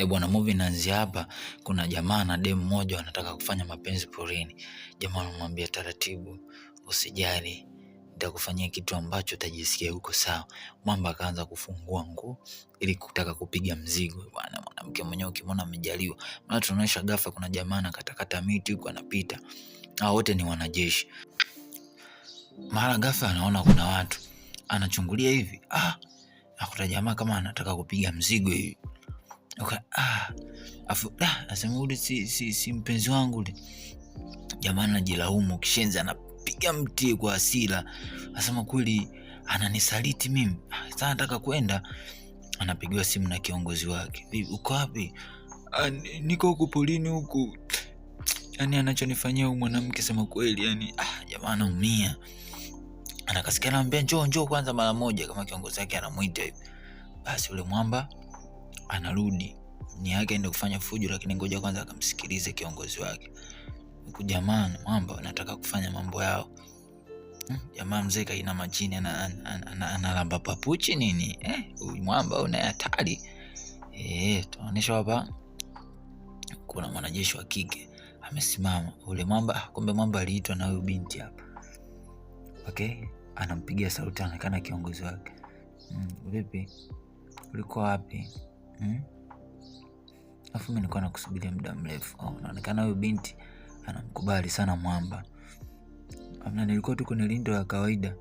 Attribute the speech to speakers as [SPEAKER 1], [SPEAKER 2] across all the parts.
[SPEAKER 1] Bwana, movie inaanzia hapa. Kuna jamaa na demu mmoja wanataka kufanya mapenzi porini. Jamaa anamwambia taratibu, usijali, nitakufanyia kitu ambacho utajisikia huko sawa. Mwamba akaanza kufungua nguo ili kutaka kupiga mzigo. Bwana, mwanamke mwenyewe ukimwona amejaliwa. Maana tunaonyesha ghafla kuna jamaa anakatakata miti huko anapita. Hao wote ni wanajeshi. Mara ghafla anaona kuna watu. Anachungulia hivi. Akuta jamaa kama anataka kupiga mzigo hivi. Asema ule si mpenzi wangu ule. Jamaa anajilaumu kishenzi, anapiga mti kwa hasira. Asema kweli ananisaliti mimi. Sasa nataka kwenda. Anapigiwa simu na kiongozi wake. Uko wapi? Niko huko polini huko. Yaani anachonifanyia huyu mwanamke sema kweli, yani jamaa anaumia. Anakasikia anamwambia njoo kwanza mara moja, kama kiongozi wake anamuita hivi. Basi yule mwamba anarudi. Ni yake aende kufanya fujo, lakini ngoja kwanza akamsikilize kiongozi wake. Huku jamaa na mwamba wanataka kufanya mambo yao. Jamaa mzee kaina majini analamba papuchi nini? Huyu mwamba una hatari. Tunaonyesha hapa kuna mwanajeshi wa kike amesimama. Ule mwamba, kumbe mwamba aliitwa na huyu binti hapa. Okay, anampigia sauti, anaonekana kiongozi wake. Vipi? Ulikuwa wapi? Afu mimi nilikuwa nakusubiria muda mrefu. Inaonekana huyu binti anamkubali sana mwamba. Nilikuwa tu kwenye lindo ya kawaida.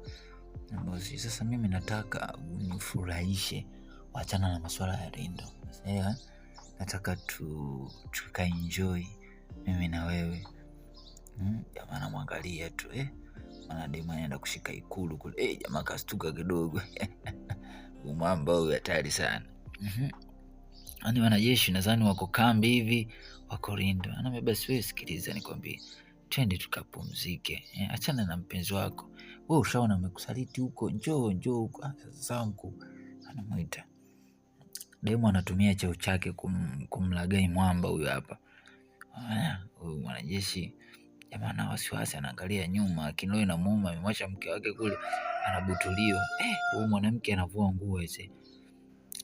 [SPEAKER 1] Sasa mimi nataka unifurahishe. Waachana na masuala ya lindo. Nataka tukaenjoy mimi na wewe. Jamaa anamwangalia tu. Mwanademu anaenda kushika ikulu kule. Jamaa kastuka kidogo. Mwamba huyu hatari sana. Ani wanajeshi nadhani wako kambi hivi, wako lindo. Anambia basi wewe sikiliza nikwambie. Twende tukapumzike. Achana na mpenzi wako. Wewe ushaona amekusaliti huko. Njoo huko. Sasa mkuu anamuita. Demu anatumia cheo chake kumlagai mwamba huyu hapa. Huyu mwanajeshi jamaa na wasiwasi, anaangalia nyuma, akinoe na muuma amemwacha mke wake kule anabutuliwa. Huyu mwanamke anavua nguo hizi.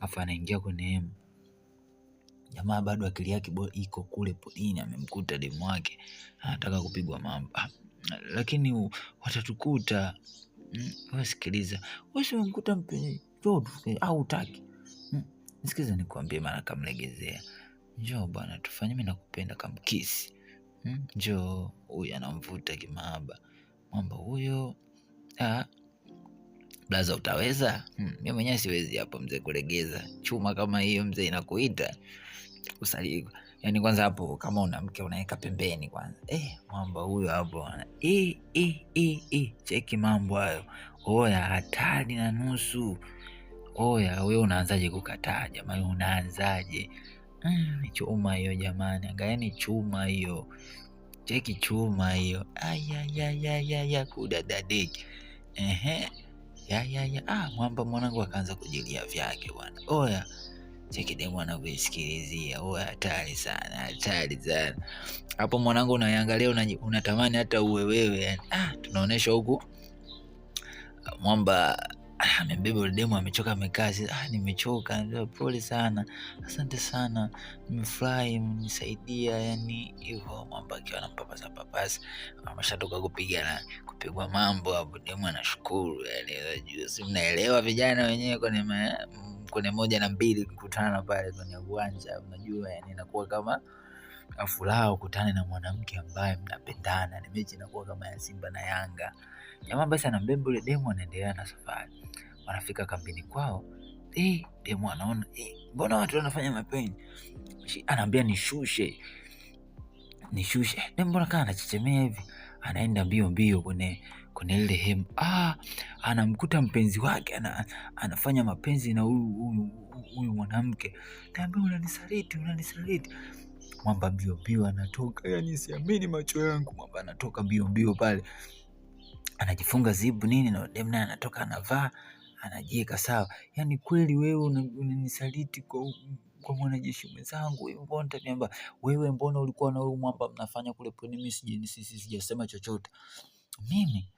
[SPEAKER 1] Afa anaingia kwenye hema. Jamaa bado akili yake iko kule polini, amemkuta demu wake anataka kupigwa mamba. Lakini watatukuta. Wewe sikiliza. Wewe umemkuta mpenzi au utaki? Nisikize nikwambie, mara kamlegezea. Njoo bwana tufanye, mimi nakupenda kamkisi. Njoo. Huyu anamvuta kimahaba. Mwamba huyo. Blaza utaweza? Mimi mwenyewe siwezi hapo mzee kulegeza. Chuma kama hiyo mzee inakuita. Usaliko. Yaani kwanza hapo kama una mke unaweka pembeni kwanza. Mwamba huyo hapo. Cheki mambo hayo. Oya hatari na nusu. Oya wewe unaanzaje kukataa jamani, unaanzaje? Ni chuma hiyo jamani. Angalieni chuma hiyo. Cheki chuma hiyo. Kudadadeki. Mwamba mwanangu akaanza kujilia vyake bwana. Oya cheki demu anavyosikilizia. Oya hatari sana. Hapo mwanangu unaangalia unatamani hata uwe wewe yani. Tunaonesha huku mwamba amebeba yule demu, amechoka, amekaa. Nimechoka. Pole sana. Asante sana. Nimefurahi mnisaidia yani hivyo. Mwamba akiwa anampapasa papasa. Ameshatoka kupigwa mambo hapo. Demu anashukuru yani. Si mnaelewa vijana wenyewe kwenye 1 na 2 kukutana pale kwenye uwanja, unajua yani inakuwa kama furaha ukutane na mwanamke ambaye mnapendana. Ni mechi inakuwa kama ya Simba na Yanga. Jamaa basi anambeba yule demu, anaendelea na safari. Wanafika kambini kwao. Demu anaona mbona watu wanafanya mapenzi? Anaambia nishushe. Demu mbona kana anachechemea hivi? Anaenda mbio kwenye ile hema. Anamkuta mpenzi wake anafanya mapenzi na huyu mwanamke. Naambia unanisaliti. Mwamba mbio anatoka. Yani siamini macho yangu. Mwamba anatoka mbio pale. Anajifunga zibu nini, na demu naye anatoka anavaa, anajieka sawa. Yani kweli wewe unanisaliti kwa mwanajeshi mwenzangu. Mbona utaniambia wewe, mbona ulikuwa na huyu mwamba mnafanya kule pwani, mimi sijasema chochote. Mimi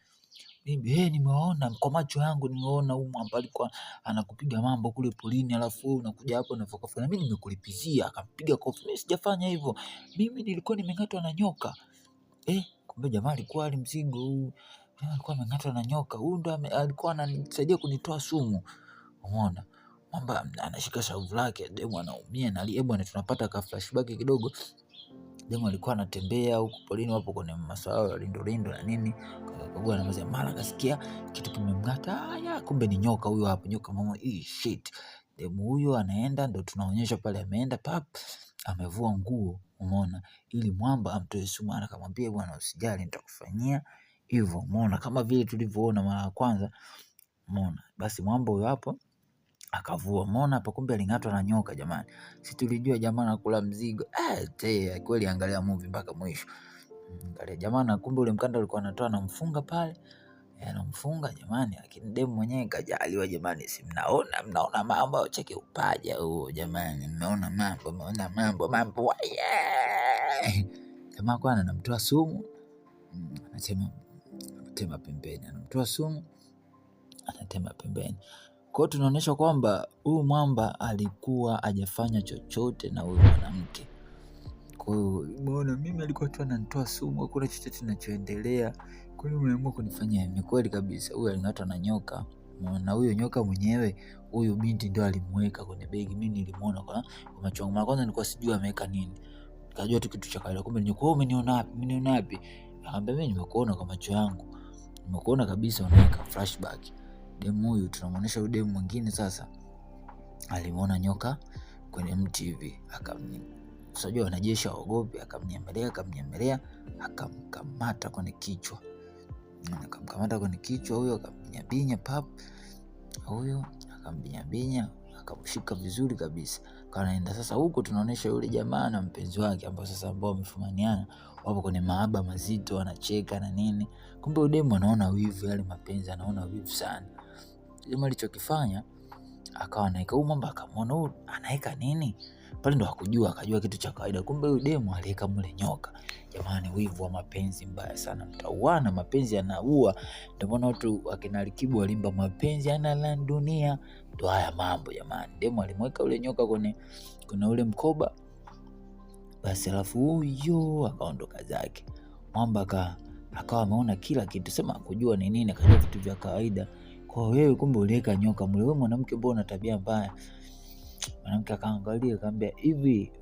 [SPEAKER 1] mimi nimeona kwa macho yangu, nimeona huyu mwamba alikuwa anakupiga mambo kule polini, alafu wewe unakuja hapo unafanya mimi nimekulipizia. Akampiga kofi. Mimi sijafanya hivyo, mimi nilikuwa nimeng'atwa na nyoka. Kumbe jamaa alikuwa ali mzigo huu, alikuwa ameng'atwa na nyoka. Huyu ndo alikuwa ananisaidia kunitoa sumu. Umeona, mwamba anashika shavu lake, demu anaumia na aliye bwana. Tunapata ka flashback kidogo. Demu alikuwa anatembea huko polini, wapo kwenye maswala ya lindo na nini, kagua na mzee, mara kasikia kitu kimemng'ata. Haya, kumbe ni nyoka huyo hapo, nyoka mama. Shit. Demu huyo anaenda, ndo tunaonyesha pale ameenda pap, amevua nguo. Umeona, ili mwamba amtoe sumu. Akamwambia bwana, usijali nitakufanyia hivyo. Umeona, kama vile tulivyoona mara ya kwanza. Umeona, basi mwamba huyo hapo akavua. Umeona hapa, kumbe aling'atwa na nyoka jamani. Si tulijua jamaa anakula mzigo. Kweli, angalia movie mpaka mwisho. Angalia jamaa, kumbe ule mkanda alikuwa anatoa anamfunga pale. Anamfunga jamani, lakini demu mwenyewe kajaliwa jamani. Si mnaona mambo, cheke upaja huo jamani. Mmeona mambo. Jamaa kwa anamtoa sumu. Anatema pembeni. Anamtoa sumu, anatema pembeni. Kwa hiyo tunaonyesha kwamba huyu mwamba alikuwa hajafanya chochote na huyu mwanamke. Kwa hiyo umeona, mimi alikuwa tu ananitoa sumu, hakuna chochote kinachoendelea. Kwa hiyo umeamua kunifanyia. Ni kweli kabisa, huyu aling'atwa na nyoka. Na huyo nyoka mwenyewe, huyu binti ndio alimweka kwenye begi. Mimi nilimuona kwa macho yangu. Mara kwanza nilikuwa sijui ameweka nini. Nikajua tu kitu cha kawaida. Kumbe nyoka. Umeniona wapi? Akamwambia mimi nimekuona kwa macho yangu. Nimekuona kabisa unaweka flashback. Demu huyu tunamuonesha huyu demu mwingine sasa. Alimuona nyoka kwenye mti hivi, unajua wanajeshi waogopi, akamnyemelea, akamkamata kwenye kichwa. Huyo akambinya pap. Huyo akambinya, akamshika vizuri kabisa. Kanaenda sasa huko, tunaonesha yule jamaa na mpenzi wake ambao sasa wamefumaniana, wapo kwenye mahaba mazito, wanacheka na nini. Kumbe udemu anaona wivu, yale mapenzi anaona wivu sana. Jamaa alichokifanya, akawa anaeka huyu mwamba, akamwona huyu anaeka nini pale, ndo akajua kitu cha kawaida. Kumbe huyu demu alieka mule nyoka. Jamani, wivu wa mapenzi mbaya sana, mtauana. Mapenzi yanaua. Ndio maana watu akina Alikiba walimba mapenzi yana dunia. Ndo haya mambo jamani. Demu alimweka ule nyoka kwenye ule mkoba. Basi alafu huyo akaondoka zake. Mwamba akawa ameona kila kitu, sema kujua ni nini, akajua vitu vya kawaida. Kwa wewe kumbe uliweka nyoka mule. Wewe mwanamke, mbona una tabia mbaya? Mwanamke akaangalia, akamwambia hivi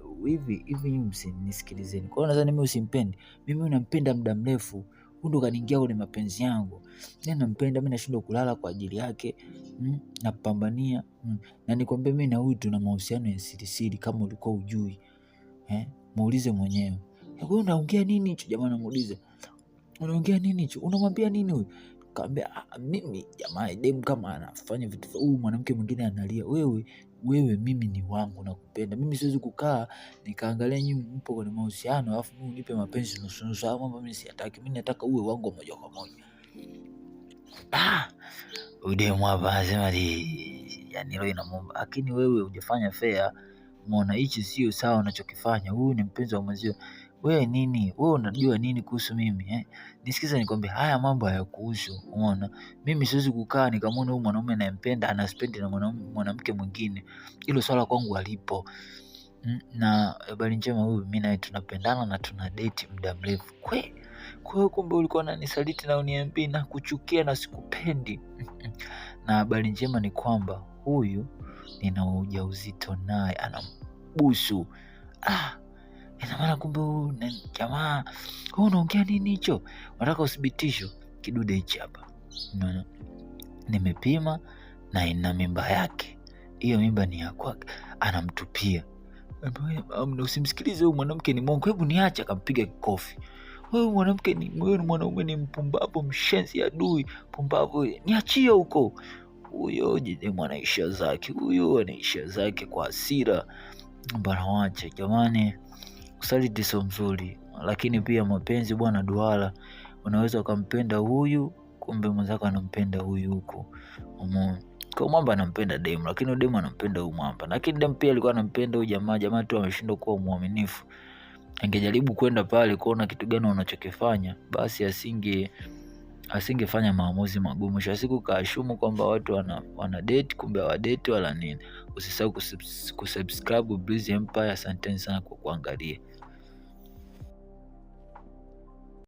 [SPEAKER 1] msinisikilizeni. Kwa hiyo nadhani mimi usimpendi. Mimi unampenda muda mrefu. Huyu ndo kaniingia kwenye mapenzi yangu. Mimi nampenda, mimi nashindwa kulala kwa ajili yake. Napambania. Na nikwambia mimi na huyu tuna mahusiano ya siri kama ulikuwa ujui. Muulize mwenyewe. Wewe unaongea nini hicho? Jamaa anamuuliza. Unaongea nini hicho? Unamwambia nini huyu? Kaambia mimi jamaa, demu kama anafanya vitu, huyu mwanamke mwingine analia, wewe mimi ni wangu, nakupenda. Mimi siwezi kukaa nikaangalia nyinyi mpo kwenye mahusiano alafu mimi unipe mapenzi nusu nusu. Mambo mimi siyataki. Mimi nataka uwe wangu moja kwa moja. Demu hapa anasema yani leo inamuomba, lakini wewe hujafanya fair. Umeona, hichi sio sawa unachokifanya. Huyu ni mpenzi wa mwenzio. Wewe nini? Wewe unajua nini kuhusu mimi? Nisikize nikwambie, haya mambo hayakuhusu. Umeona? Mimi siwezi kukaa nikamwona huyu mwanaume anayempenda anaspendi na mwanamke mwingine. Hilo swala kwangu halipo. Na habari njema, huyu mimi naye tunapendana na tuna date muda mrefu. Kwa hiyo kumbe ulikuwa unanisaliti na uniambia na kuchukia na sikupendi. Na habari njema ni kwamba huyu nina ujauzito naye anambusu. Ina maana kumbe huyu jamaa, wewe unaongea nini hicho? Unataka uthibitisho? Kidude hichi hapa. Unaona? Nimepima na ina mimba yake. Hiyo mimba ni ya kwake. Anamtupia. Usimsikilize huyu mwanamke, ni mongo. Hebu niache. Akampiga kofi. Wewe mwanaume ni mpumbavu, mshenzi, adui, pumbavu. Niachie huko. Huyo demu anaisha zake kwa hasira. Mbona wache jamani. Usaliti sio mzuri, lakini pia mapenzi bwana duara. Unaweza ukampenda huyu, kumbe mwenzako anampenda huyu huko. Kwa mwamba anampenda demu, lakini demu anampenda huyu mwamba. Lakini demu pia alikuwa anampenda huyu jamaa. Jamaa tu ameshindwa kuwa muaminifu. Angejaribu kwenda pale kuona kitu gani wanachokifanya, basi asingefanya maamuzi magumu. Mwisho wa siku kaashumu kwamba watu wana date, kumbe wa date wala nini. Usisahau kusubscribe Breezy Empire. Asanteni sana kwa kuangalia.